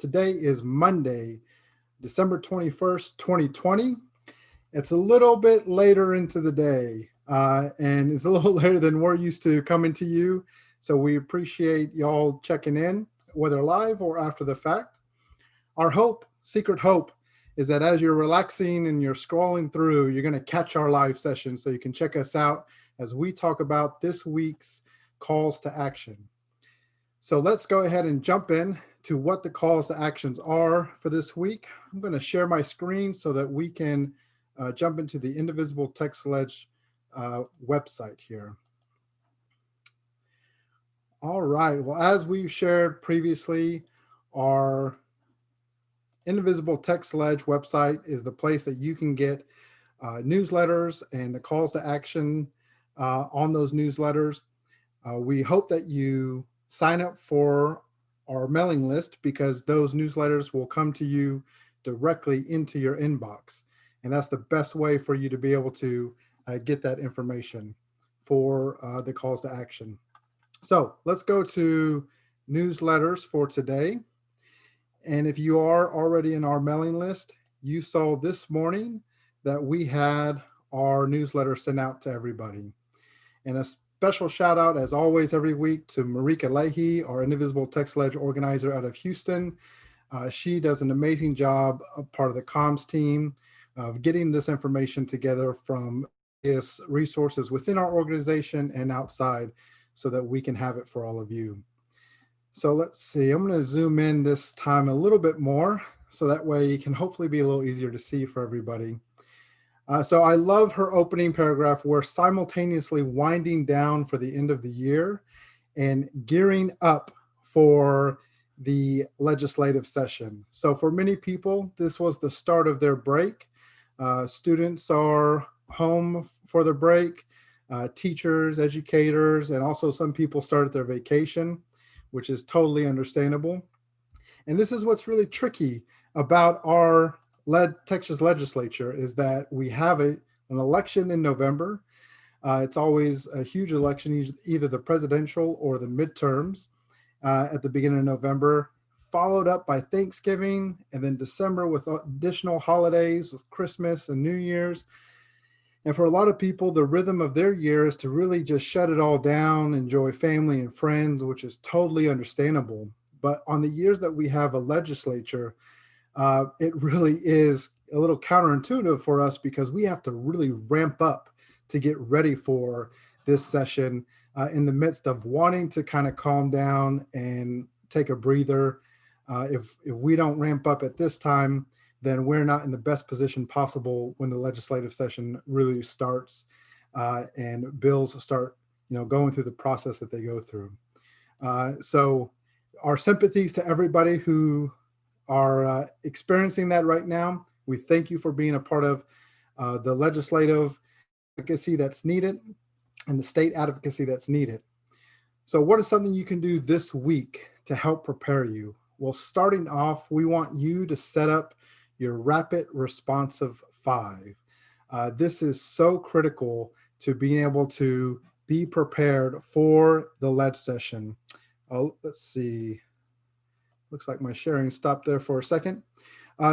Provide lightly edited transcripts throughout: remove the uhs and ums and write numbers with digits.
Today is Monday, December 21st, 2020. It's a little bit later into the day, and it's a little later than we're used to coming to you. So we appreciate y'all checking in, whether live or after the fact. Our hope, secret hope, is that as you're relaxing and you're scrolling through, you're going to catch our live session so you can check us out as we talk about this week's calls to action. So let's go ahead and jump in to what the calls to actions are for this week. I'm going to share my screen so that we can jump into the Indivisible Text Ledge website here. All right, well, as we've shared previously, our Indivisible Text Ledge website is the place that you can get newsletters and the calls to action on those newsletters. We hope that you sign up for our mailing list because those newsletters will come to you directly into your inbox. And that's the best way for you to be able to get that information for the calls to action. So let's go to newsletters for today. And if you are already in our mailing list, you saw this morning that we had our newsletter sent out to everybody. And a special shout out, as always, every week to Marika Leahy, our Indivisible Text Ledge organizer out of Houston. She does an amazing job, part of the comms team, of getting this information together from various resources within our organization and outside so that we can have it for all of you. So let's see, I'm going to zoom in this time a little bit more so that way it can hopefully be a little easier to see for everybody. So I love her opening paragraph. We're simultaneously winding down for the end of the year and gearing up for the legislative session. So for many people, this was the start of their break. Students are home for their break, teachers, educators, and also some people started their vacation, which is totally understandable. And this is what's really tricky about our Texas legislature is that we have an election in November. It's always a huge election, either the presidential or the midterms at the beginning of November, followed up by Thanksgiving, and then December with additional holidays with Christmas and New Year's. And for a lot of people, the rhythm of their year is to really just shut it all down, enjoy family and friends, which is totally understandable. But on the years that we have a legislature, it really is a little counterintuitive for us because we have to really ramp up to get ready for this session in the midst of wanting to kind of calm down and take a breather. If we don't ramp up at this time, then we're not in the best position possible when the legislative session really starts and bills start, going through the process that they go through. So our sympathies to everybody who are experiencing that right now. We thank you for being a part of the legislative advocacy that's needed and the state advocacy that's needed. So what is something you can do this week to help prepare you? Well, starting off, we want you to set up your rapid responsive 5. This is so critical to being able to be prepared for the ledge session. Let's see. Looks like my sharing stopped there for a second.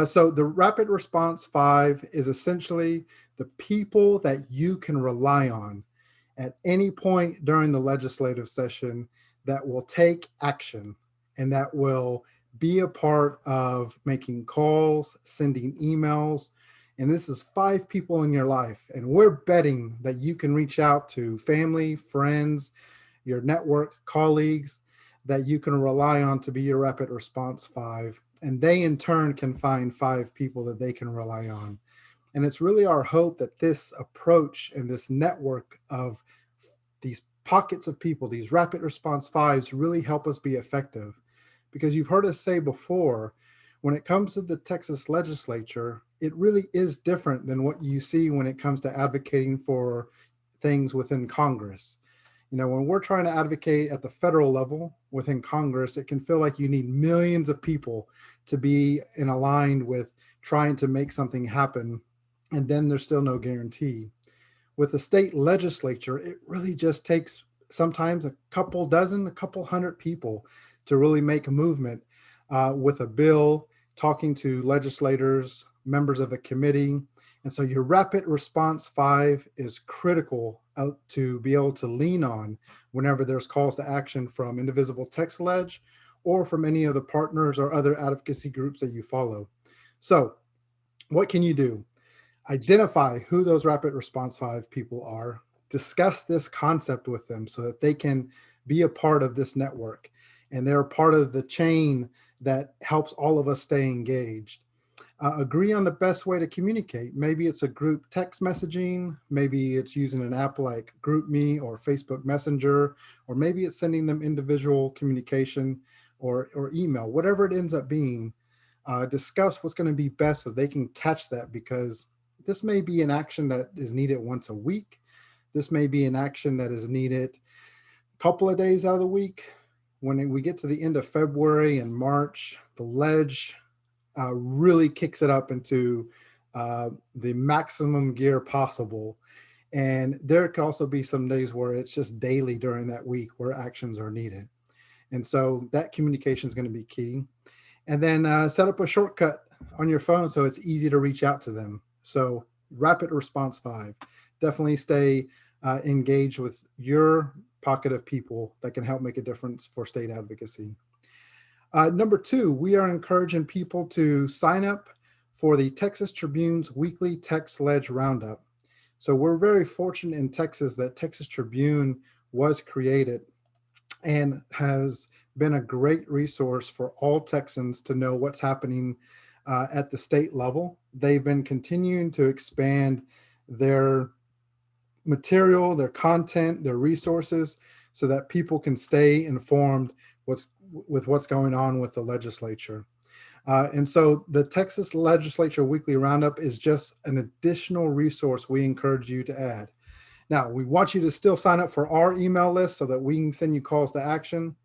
So the rapid response 5 is essentially the people that you can rely on at any point during the legislative session that will take action and that will be a part of making calls, sending emails. And this is 5 people in your life. And we're betting that you can reach out to family, friends, your network, colleagues that you can rely on to be your rapid response 5. And they in turn can find 5 people that they can rely on. And it's really our hope that this approach and this network of these pockets of people, these rapid response 5s really help us be effective. Because you've heard us say before, when it comes to the Texas legislature, it really is different than what you see when it comes to advocating for things within Congress. When we're trying to advocate at the federal level within Congress, it can feel like you need millions of people to be aligned with trying to make something happen, and then there's still no guarantee. With the state legislature, it really just takes sometimes a couple dozen, a couple hundred people to really make a movement with a bill, talking to legislators, members of a committee. And so your rapid response 5 is critical to be able to lean on whenever there's calls to action from Indivisible Text Ledge or from any of the partners or other advocacy groups that you follow. So what can you do? Identify who those rapid response 5 people are, discuss this concept with them so that they can be a part of this network and they're part of the chain that helps all of us stay engaged. Agree on the best way to communicate. Maybe it's a group text messaging, maybe it's using an app like GroupMe or Facebook Messenger, or maybe it's sending them individual communication or email, whatever it ends up being. Discuss what's going to be best so they can catch that, because this may be an action that is needed once a week. This may be an action that is needed a couple of days out of the week. When we get to the end of February and March, the Lege really kicks it up into the maximum gear possible. And there could also be some days where it's just daily during that week where actions are needed. And so that communication is going to be key. And then set up a shortcut on your phone so it's easy to reach out to them. So rapid response 5, definitely stay engaged with your pocket of people that can help make a difference for state advocacy. Number 2, we are encouraging people to sign up for the Texas Tribune's weekly Text Ledge Roundup. So we're very fortunate in Texas that Texas Tribune was created and has been a great resource for all Texans to know what's happening at the state level. They've been continuing to expand their material, their content, their resources, so that people can stay informed with what's going on with the legislature. And so the Texas Legislature Weekly Roundup is just an additional resource we encourage you to add. Now, we want you to still sign up for our email list so that we can send you calls to action.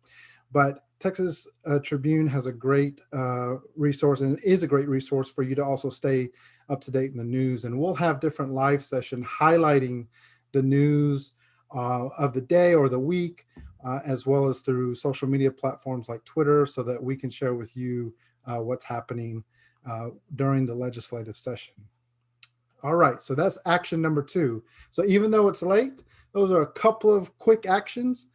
But Texas Tribune has a great resource, and is a great resource for you to also stay up to date in the news. And we'll have different live sessions highlighting the news of the day or the week, as well as through social media platforms like Twitter, so that we can share with you what's happening during the legislative session. All right, so that's action number 2. So even though it's late, those are a couple of quick actions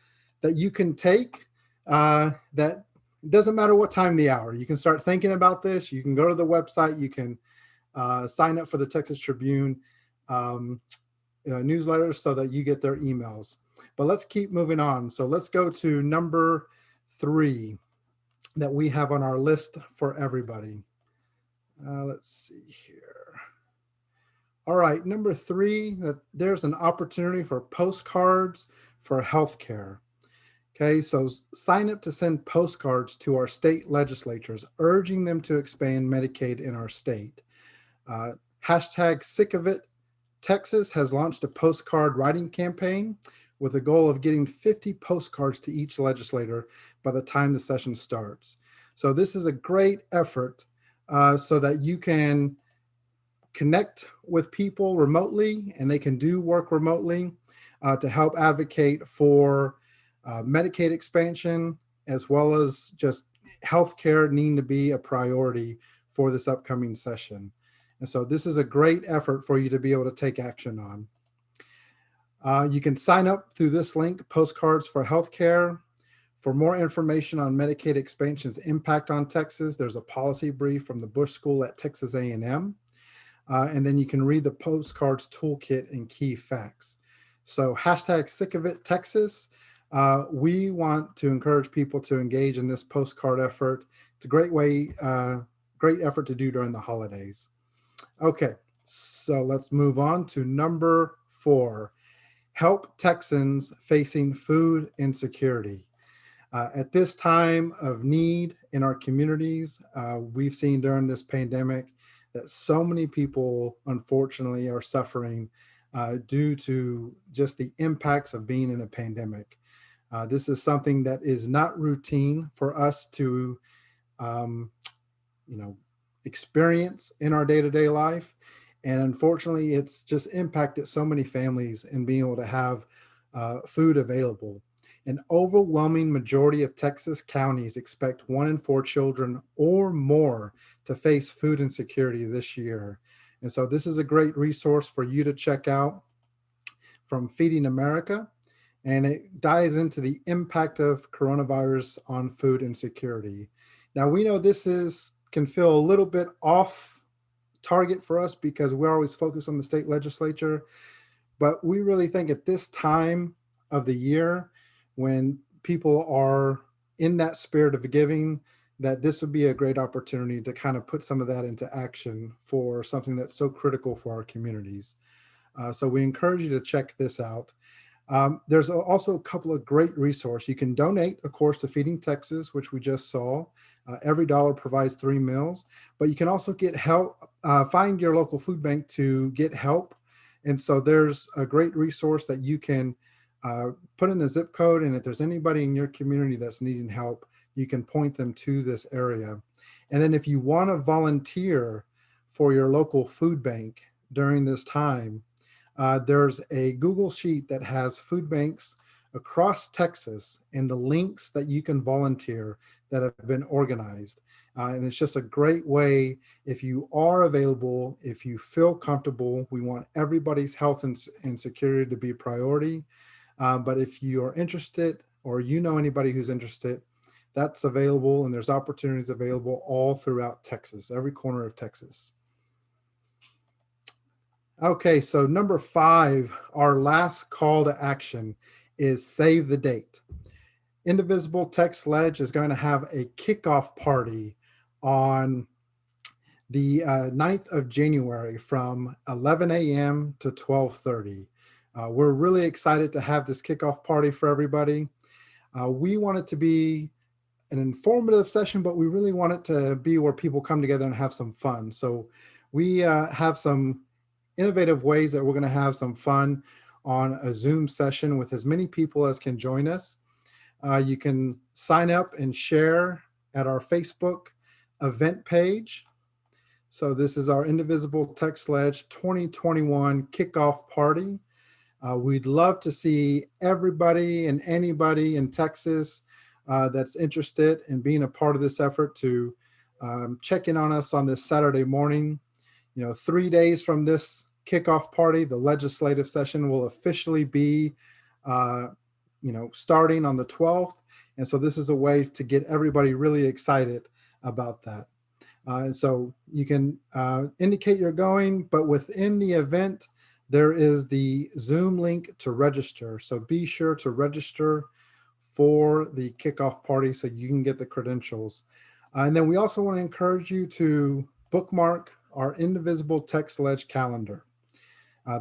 that you can take that doesn't matter what time of the hour. You can start thinking about this. You can go to the website. You can sign up for the Texas Tribune newsletters so that you get their emails. But let's keep moving on. So let's go to number 3 that we have on our list for everybody. Let's see here. All right, number 3, that there's an opportunity for postcards for healthcare. Okay, so sign up to send postcards to our state legislatures, urging them to expand Medicaid in our state. Hashtag Sick of It Texas has launched a postcard writing campaign with a goal of getting 50 postcards to each legislator by the time the session starts. So this is a great effort so that you can connect with people remotely and they can do work remotely to help advocate for Medicaid expansion, as well as just healthcare needing to be a priority for this upcoming session. And so this is a great effort for you to be able to take action on. You can sign up through this link, Postcards for Healthcare. For more information on Medicaid expansion's impact on Texas, there's a policy brief from the Bush School at Texas A&M. And then you can read the postcards toolkit and key facts. So hashtag Sick of It Texas. We want to encourage people to engage in this postcard effort. It's a great way, great effort to do during the holidays. Okay, so let's move on to number 4. Help Texans facing food insecurity. At this time of need in our communities, we've seen during this pandemic that so many people, unfortunately, are suffering due to just the impacts of being in a pandemic. This is something that is not routine for us to, experience in our day-to-day life. And unfortunately, it's just impacted so many families in being able to have food available. An overwhelming majority of Texas counties expect 1 in 4 children or more to face food insecurity this year. And so this is a great resource for you to check out from Feeding America, and it dives into the impact of coronavirus on food insecurity. Now we know this can feel a little bit off target for us because we're always focused on the state legislature, but we really think at this time of the year, when people are in that spirit of giving, that this would be a great opportunity to kind of put some of that into action for something that's so critical for our communities. So we encourage you to check this out. There's also a couple of great resources. You can donate, of course, to Feeding Texas, which we just saw. Every dollar provides 3 meals, but you can also get help, find your local food bank to get help. And so there's a great resource that you can put in the zip code. And if there's anybody in your community that's needing help, you can point them to this area. And then if you want to volunteer for your local food bank during this time, there's a Google Sheet that has food banks across Texas and the links that you can volunteer that have been organized. And it's just a great way, if you are available, if you feel comfortable, we want everybody's health and security to be a priority. But if you are interested or you know anybody who's interested, that's available, and there's opportunities available all throughout Texas, every corner of Texas. Okay, so number 5, our last call to action is save the date. Indivisible Text Ledge is going to have a kickoff party on the 9th of January from 11 a.m. to 12:30. We're really excited to have this kickoff party for everybody. We want it to be an informative session, but we really want it to be where people come together and have some fun. So we have some innovative ways that we're going to have some fun on a Zoom session with as many people as can join us. You can sign up and share at our Facebook event page. So this is our Indivisible Text Ledge 2021 kickoff party. We'd love to see everybody and anybody in Texas that's interested in being a part of this effort to check in on us on this Saturday morning. 3 days from this kickoff party, the legislative session will officially be, starting on the 12th. And so this is a way to get everybody really excited about that. And so you can indicate you're going, but within the event, there is the Zoom link to register. So be sure to register for the kickoff party so you can get the credentials. And then we also want to encourage you to bookmark our Indivisible Text Ledge calendar.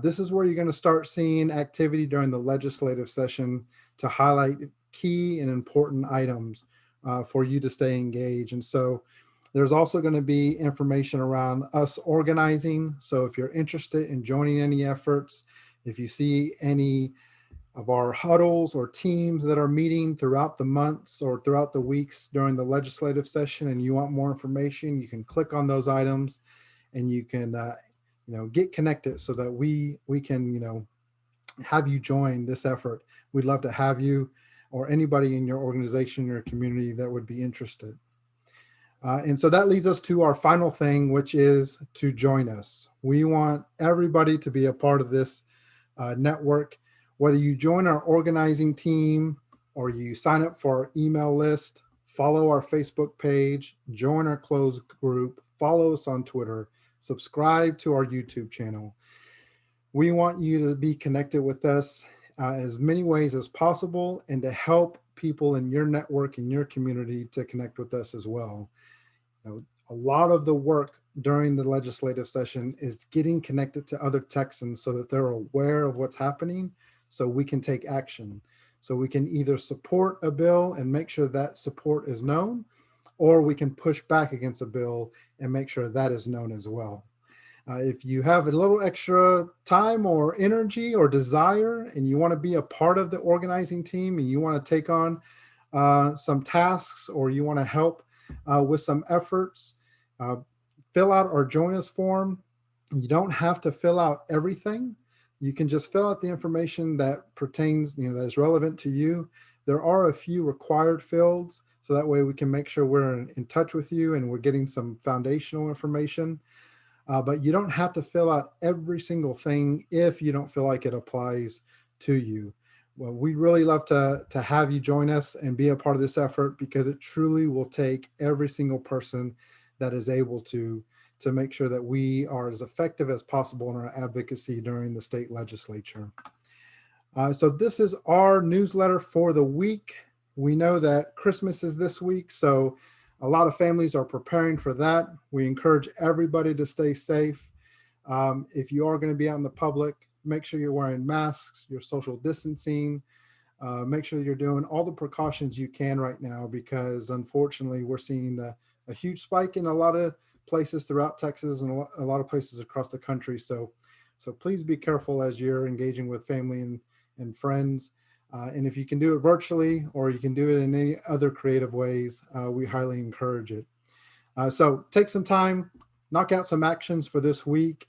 This is where you're going to start seeing activity during the legislative session to highlight key and important items for you to stay engaged. And so there's also going to be information around us organizing. So if you're interested in joining any efforts, if you see any of our huddles or teams that are meeting throughout the months or throughout the weeks during the legislative session and you want more information, you can click on those items and you can get connected so that we can have you join this effort. We'd love to have you or anybody in your organization, your community that would be interested. And so that leads us to our final thing, which is to join us. We want everybody to be a part of this network. Whether you join our organizing team or you sign up for our email list, follow our Facebook page, join our closed group, follow us on Twitter, subscribe to our YouTube channel. We want you to be connected with us as many ways as possible and to help people in your network, in your community to connect with us as well. A lot of the work during the legislative session is getting connected to other Texans so that they're aware of what's happening so we can take action. So we can either support a bill and make sure that support is known, or we can push back against a bill and make sure that is known as well. If you have a little extra time or energy or desire and you want to be a part of the organizing team and you want to take on some tasks or you want to help with some efforts, fill out our join us form. You don't have to fill out everything. You can just fill out the information that pertains, that is relevant to you. There are a few required fields, so that way we can make sure we're in touch with you and we're getting some foundational information. But you don't have to fill out every single thing if you don't feel like it applies to you. Well, we really love to have you join us and be a part of this effort, because it truly will take every single person that is able to make sure that we are as effective as possible in our advocacy during the state legislature. So this is our newsletter for the week. We know that Christmas is this week, so a lot of families are preparing for that. We encourage everybody to stay safe. If you are going to be out in the public, make sure you're wearing masks, you're social distancing, make sure you're doing all the precautions you can right now, because unfortunately we're seeing a huge spike in a lot of places throughout Texas and a lot of places across the country. So please be careful as you're engaging with family and friends. And if you can do it virtually or you can do it in any other creative ways, we highly encourage it. So take some time, knock out some actions for this week,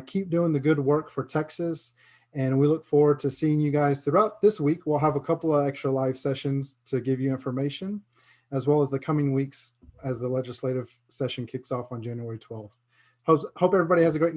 keep doing the good work for Texas. And we look forward to seeing you guys throughout this week. We'll have a couple of extra live sessions to give you information, as well as the coming weeks as the legislative session kicks off on January 12th. Hope everybody has a great